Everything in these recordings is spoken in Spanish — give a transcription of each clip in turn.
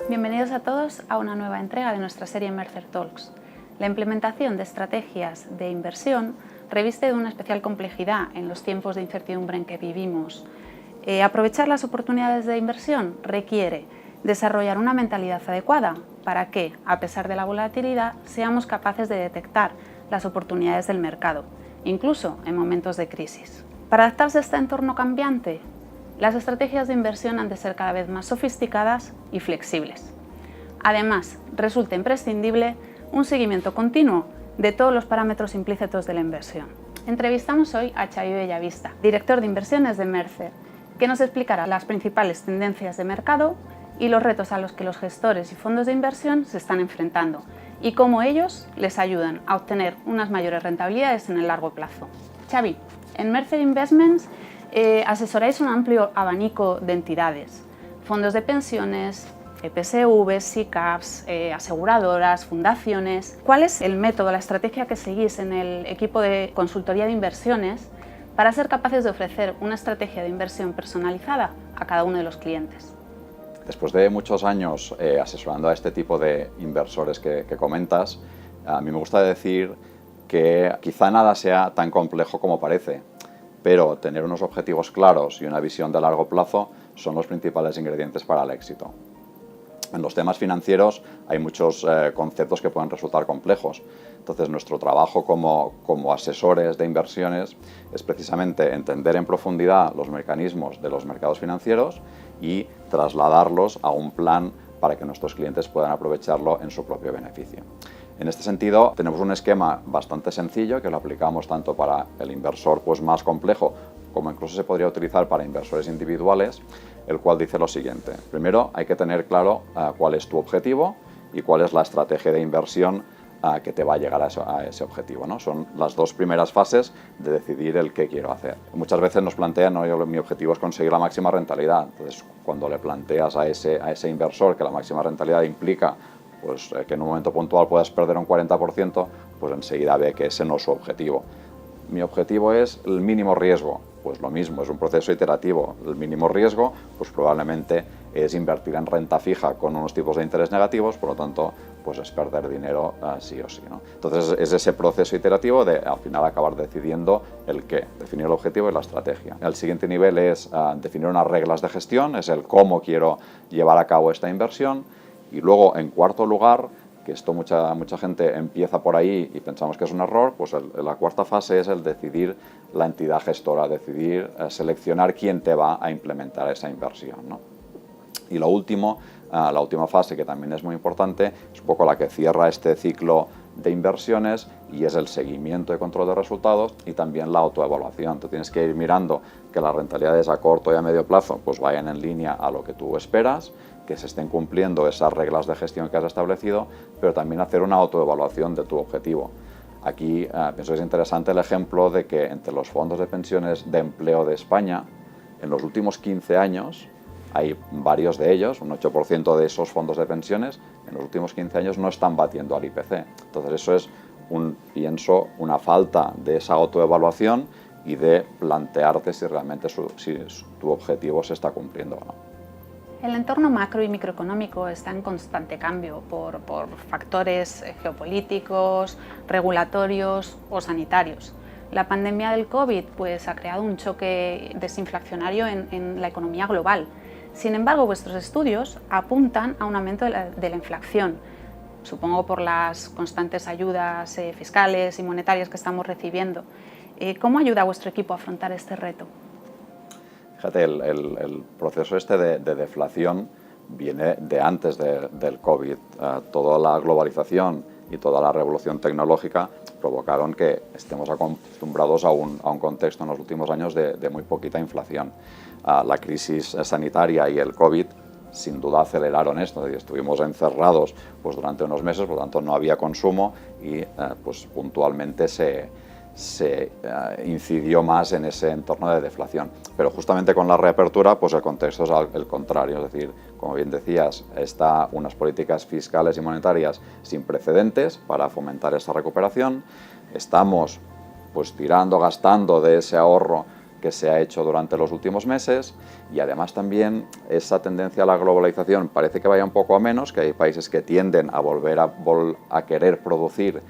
Bienvenidos a todos a una nueva entrega de nuestra serie Mercer Talks. La implementación de estrategias de inversión reviste de una especial complejidad en los tiempos de incertidumbre en que vivimos. Aprovechar las oportunidades de inversión requiere desarrollar una mentalidad adecuada para que, a pesar de la volatilidad, seamos capaces de detectar las oportunidades del mercado, incluso en momentos de crisis. Para adaptarse a este entorno cambiante, las estrategias de inversión han de ser cada vez más sofisticadas y flexibles. Además, resulta imprescindible un seguimiento continuo de todos los parámetros implícitos de la inversión. Entrevistamos hoy a Xavi Bellavista, director de inversiones de Mercer, que nos explicará las principales tendencias de mercado y los retos a los que los gestores y fondos de inversión se están enfrentando y cómo ellos les ayudan a obtener unas mayores rentabilidades en el largo plazo. Xavi, en Mercer Investments asesoráis un amplio abanico de entidades, fondos de pensiones, EPSVs, SICAVs, aseguradoras, fundaciones. ¿Cuál es el método, la estrategia que seguís en el equipo de consultoría de inversiones para ser capaces de ofrecer una estrategia de inversión personalizada a cada uno de los clientes? Después de muchos años asesorando a este tipo de inversores que comentas, a mí me gusta decir que quizá nada sea tan complejo como parece, pero tener unos objetivos claros y una visión de largo plazo son los principales ingredientes para el éxito. En los temas financieros hay muchos conceptos que pueden resultar complejos. Entonces, nuestro trabajo como asesores de inversiones es precisamente entender en profundidad los mecanismos de los mercados financieros y trasladarlos a un plan para que nuestros clientes puedan aprovecharlo en su propio beneficio. En este sentido, tenemos un esquema bastante sencillo que lo aplicamos tanto para el inversor más complejo como incluso se podría utilizar para inversores individuales, el cual dice lo siguiente. Primero, hay que tener claro cuál es tu objetivo y cuál es la estrategia de inversión que te va a llegar a ese objetivo, ¿no? Son las dos primeras fases de decidir el qué quiero hacer. Muchas veces nos plantean, ¿no? Mi objetivo es conseguir la máxima rentabilidad. Entonces, cuando le planteas a ese inversor que la máxima rentabilidad implica que en un momento puntual puedas perder un 40%, pues enseguida ve que ese no es su objetivo. Mi objetivo es el mínimo riesgo. Pues lo mismo, es un proceso iterativo. El mínimo riesgo, pues probablemente es invertir en renta fija con unos tipos de interés negativos, por lo tanto, pues es perder dinero sí o sí, ¿no? Entonces, es ese proceso iterativo de al final acabar decidiendo el qué, definir el objetivo y la estrategia. El siguiente nivel es definir unas reglas de gestión, es el cómo quiero llevar a cabo esta inversión. Y luego, en cuarto lugar, que esto mucha gente empieza por ahí y pensamos que es un error, pues la cuarta fase es el decidir la entidad gestora, decidir seleccionar quién te va a implementar esa inversión, ¿no? Y lo último, la última fase, que también es muy importante, es un poco la que cierra este ciclo de inversiones y es el seguimiento y control de resultados y también la autoevaluación. Tú tienes que ir mirando que las rentabilidades a corto y a medio plazo pues vayan en línea a lo que tú esperas, que se estén cumpliendo esas reglas de gestión que has establecido, pero también hacer una autoevaluación de tu objetivo. Aquí pienso que es interesante el ejemplo de que entre los fondos de pensiones de empleo de España, en los últimos 15 años, hay varios de ellos, un 8% de esos fondos de pensiones, en los últimos 15 años no están batiendo al IPC. Entonces eso es, pienso, una falta de esa autoevaluación y de plantearte si realmente si tu objetivo se está cumpliendo o no. El entorno macro y microeconómico está en constante cambio por factores geopolíticos, regulatorios o sanitarios. La pandemia del COVID ha creado un choque desinflacionario en la economía global. Sin embargo, vuestros estudios apuntan a un aumento de la inflación, supongo por las constantes ayudas fiscales y monetarias que estamos recibiendo. ¿Cómo ayuda a vuestro equipo a afrontar este reto? Fíjate, el proceso de deflación viene de antes del COVID. Toda la globalización y toda la revolución tecnológica provocaron que estemos acostumbrados a un contexto en los últimos años de muy poquita inflación. La crisis sanitaria y el COVID sin duda aceleraron esto. Estuvimos encerrados durante unos meses, por lo tanto no había consumo y puntualmente se incidió más en ese entorno de deflación. Pero justamente con la reapertura, el contexto es el contrario. Es decir, como bien decías, está unas políticas fiscales y monetarias sin precedentes para fomentar esta recuperación. Estamos tirando, gastando de ese ahorro que que se ha hecho durante los últimos meses, y además también esa tendencia a la globalización parece que vaya un poco a menos, que hay países que tienden a volver a querer producir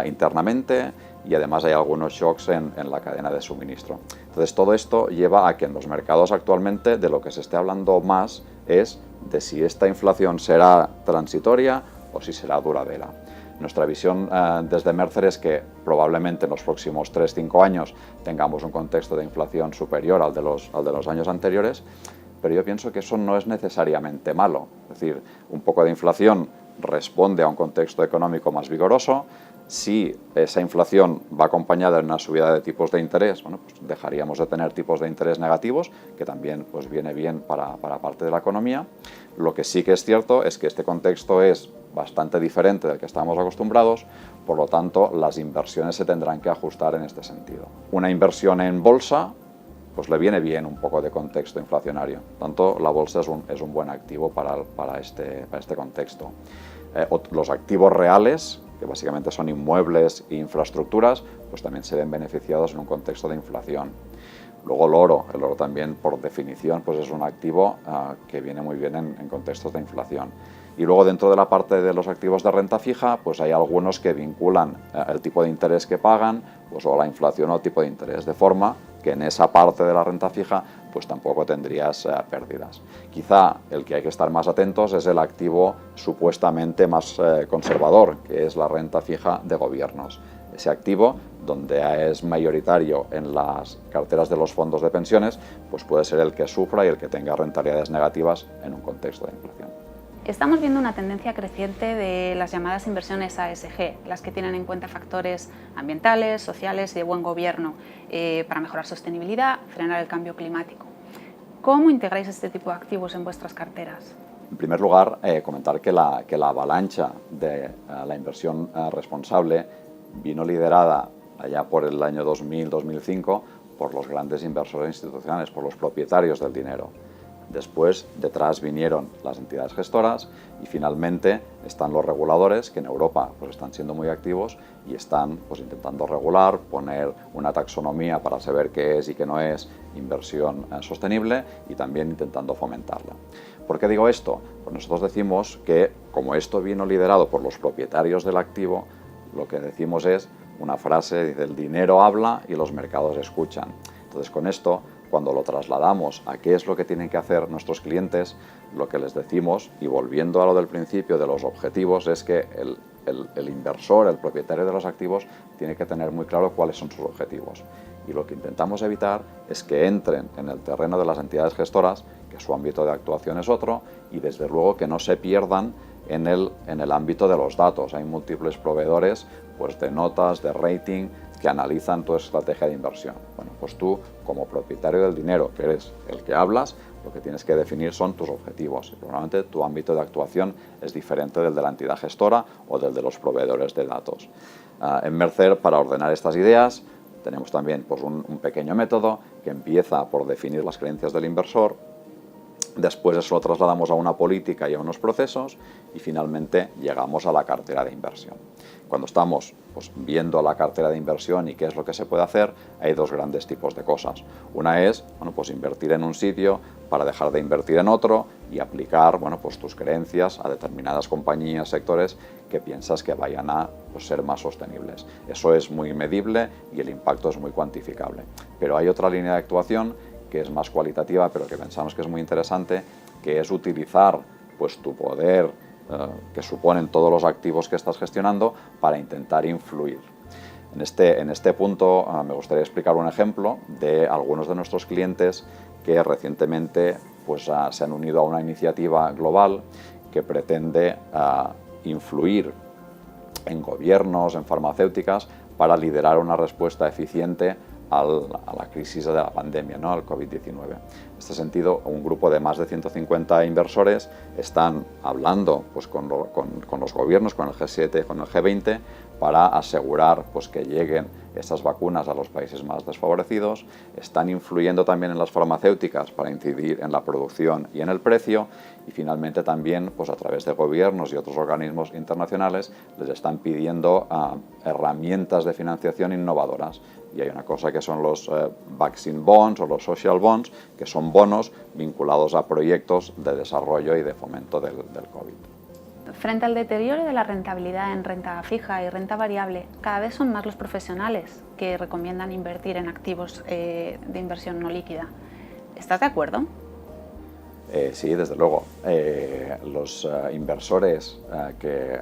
internamente, y además hay algunos shocks en la cadena de suministro. Entonces todo esto lleva a que en los mercados actualmente de lo que se esté hablando más es de si esta inflación será transitoria o si será duradera. Nuestra visión desde Mercer es que probablemente en los próximos 3-5 años tengamos un contexto de inflación superior al de los años anteriores, pero yo pienso que eso no es necesariamente malo. Es decir, un poco de inflación responde a un contexto económico más vigoroso. Si esa inflación va acompañada de una subida de tipos de interés, bueno, pues dejaríamos de tener tipos de interés negativos, que también pues, viene bien para parte de la economía. Lo que sí que es cierto es que este contexto es bastante diferente del que estamos acostumbrados, por lo tanto las inversiones se tendrán que ajustar en este sentido. Una inversión en bolsa pues le viene bien un poco de contexto inflacionario, tanto la bolsa es un buen activo para este contexto. Los activos reales, que básicamente son inmuebles e infraestructuras, pues también se ven beneficiados en un contexto de inflación. Luego el oro también por definición pues es un activo que viene muy bien en contextos de inflación. Y luego dentro de la parte de los activos de renta fija, pues hay algunos que vinculan el tipo de interés que pagan pues, o la inflación o el tipo de interés, de forma que en esa parte de la renta fija pues tampoco tendrías pérdidas. Quizá el que hay que estar más atentos es el activo supuestamente más conservador, que es la renta fija de gobiernos. Ese activo, donde es mayoritario en las carteras de los fondos de pensiones, pues puede ser el que sufra y el que tenga rentabilidades negativas en un contexto de inflación. Estamos viendo una tendencia creciente de las llamadas inversiones ASG, las que tienen en cuenta factores ambientales, sociales y de buen gobierno para mejorar sostenibilidad, frenar el cambio climático. ¿Cómo integráis este tipo de activos en vuestras carteras? En primer lugar, comentar que la avalancha de la inversión responsable vino liderada allá por el año 2000-2005 por los grandes inversores institucionales, por los propietarios del dinero. Después, detrás vinieron las entidades gestoras y finalmente están los reguladores, que en Europa pues, están siendo muy activos y están pues, intentando regular, poner una taxonomía para saber qué es y qué no es inversión sostenible y también intentando fomentarla. ¿Por qué digo esto? Pues nosotros decimos que como esto vino liderado por los propietarios del activo, lo que decimos es una frase, dice, el dinero habla y los mercados escuchan. Entonces con esto, cuando lo trasladamos a qué es lo que tienen que hacer nuestros clientes, lo que les decimos, y volviendo a lo del principio de los objetivos, es que el inversor, el propietario de los activos, tiene que tener muy claro cuáles son sus objetivos. Y lo que intentamos evitar es que entren en el terreno de las entidades gestoras, que su ámbito de actuación es otro, y desde luego que no se pierdan en el ámbito de los datos. Hay múltiples proveedores pues, de notas, de rating, que analizan tu estrategia de inversión. Bueno, pues tú, como propietario del dinero, que eres el que hablas, lo que tienes que definir son tus objetivos. Y probablemente tu ámbito de actuación es diferente del de la entidad gestora o del de los proveedores de datos. En Mercer, para ordenar estas ideas, tenemos también pues, un pequeño método que empieza por definir las creencias del inversor. Después eso lo trasladamos a una política y a unos procesos y finalmente llegamos a la cartera de inversión. Cuando estamos pues, viendo la cartera de inversión y qué es lo que se puede hacer, hay dos grandes tipos de cosas. Una es pues invertir en un sitio para dejar de invertir en otro y aplicar pues, tus creencias a determinadas compañías, sectores que piensas que vayan a pues, ser más sostenibles. Eso es muy medible y el impacto es muy cuantificable. Pero hay otra línea de actuación que es más cualitativa, pero que pensamos que es muy interesante, que es utilizar pues, tu poder que suponen todos los activos que estás gestionando para intentar influir. En este punto me gustaría explicar un ejemplo de algunos de nuestros clientes que recientemente pues, se han unido a una iniciativa global que pretende influir en gobiernos, en farmacéuticas, para liderar una respuesta eficiente a la crisis de la pandemia, ¿no? Al COVID-19. En este sentido, un grupo de más de 150 inversores están hablando pues, con los gobiernos, con el G7, con el G20, para asegurar pues, que lleguen estas vacunas a los países más desfavorecidos. Están influyendo también en las farmacéuticas para incidir en la producción y en el precio. Y finalmente también, pues, a través de gobiernos y otros organismos internacionales, les están pidiendo herramientas de financiación innovadoras. y hay una cosa que son los vaccine bonds o los social bonds, que son bonos vinculados a proyectos de desarrollo y de fomento del COVID. Frente al deterioro de la rentabilidad en renta fija y renta variable, cada vez son más los profesionales que recomiendan invertir en activos de inversión no líquida. ¿Estás de acuerdo? Sí, desde luego. Los inversores que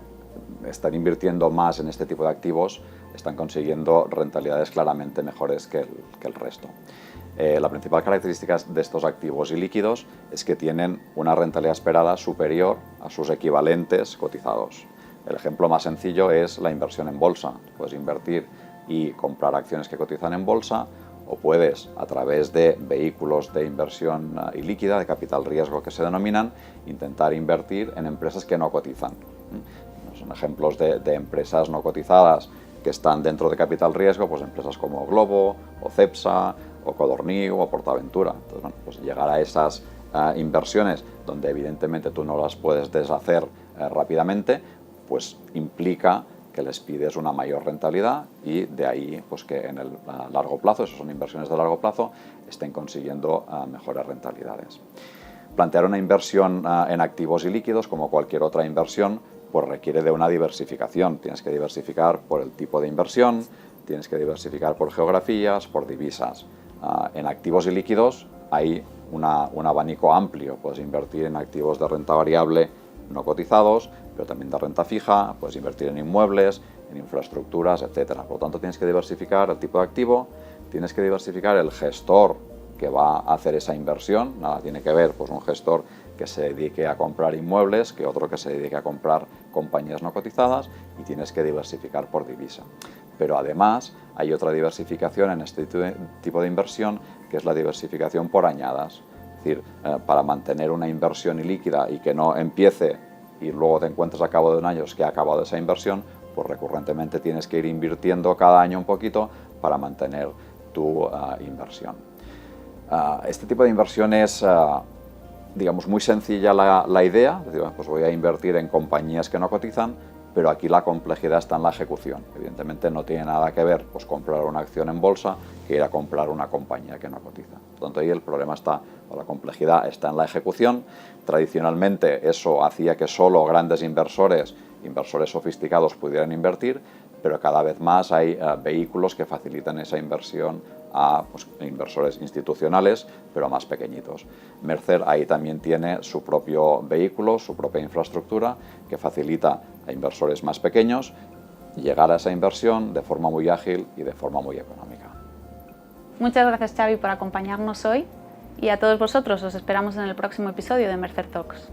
están invirtiendo más en este tipo de activos están consiguiendo rentabilidades claramente mejores que el resto. La principal característica de estos activos ilíquidos es que tienen una rentabilidad esperada superior a sus equivalentes cotizados. El ejemplo más sencillo es la inversión en bolsa. Puedes invertir y comprar acciones que cotizan en bolsa, o puedes, a través de vehículos de inversión ilíquida, de capital riesgo que se denominan, intentar invertir en empresas que no cotizan. Son ejemplos de empresas no cotizadas que están dentro de capital riesgo, pues empresas como Globo, o Cepsa, o Codorniu, o Portaventura. Entonces, bueno, pues llegar a esas inversiones donde evidentemente tú no las puedes deshacer rápidamente, pues implica que les pides una mayor rentabilidad, y de ahí pues que en el largo plazo, eso son inversiones de largo plazo, estén consiguiendo mejores rentabilidades. Plantear una inversión en activos ilíquidos, como cualquier otra inversión, pues requiere de una diversificación. Tienes que diversificar por el tipo de inversión, tienes que diversificar por geografías, por divisas. En activos ilíquidos hay un abanico amplio. Puedes invertir en activos de renta variable no cotizados, pero también de renta fija, puedes invertir en inmuebles, en infraestructuras, etc. Por lo tanto, tienes que diversificar el tipo de activo, tienes que diversificar el gestor que va a hacer esa inversión. Nada tiene que ver pues un gestor que se dedique a comprar inmuebles que otro que se dedique a comprar compañías no cotizadas, y tienes que diversificar por divisa. Pero además hay otra diversificación en este tipo de inversión, que es la diversificación por añadas. Es decir, para mantener una inversión ilíquida y que no empiece y luego te encuentres a cabo de un año que ha acabado esa inversión, pues recurrentemente tienes que ir invirtiendo cada año un poquito para mantener tu inversión. Este tipo de inversión es, digamos, muy sencilla la idea. Es decir, pues voy a invertir en compañías que no cotizan, pero aquí la complejidad está en la ejecución. Evidentemente no tiene nada que ver pues comprar una acción en bolsa que ir a comprar una compañía que no cotiza. Por lo tanto, ahí el problema está, o la complejidad está en la ejecución. Tradicionalmente eso hacía que solo grandes inversores sofisticados pudieran invertir, pero cada vez más hay vehículos que facilitan esa inversión a pues, inversores institucionales, pero más pequeñitos. Mercer ahí también tiene su propio vehículo, su propia infraestructura, que facilita a inversores más pequeños llegar a esa inversión de forma muy ágil y de forma muy económica. Muchas gracias, Xavi, por acompañarnos hoy, y a todos vosotros os esperamos en el próximo episodio de Mercer Talks.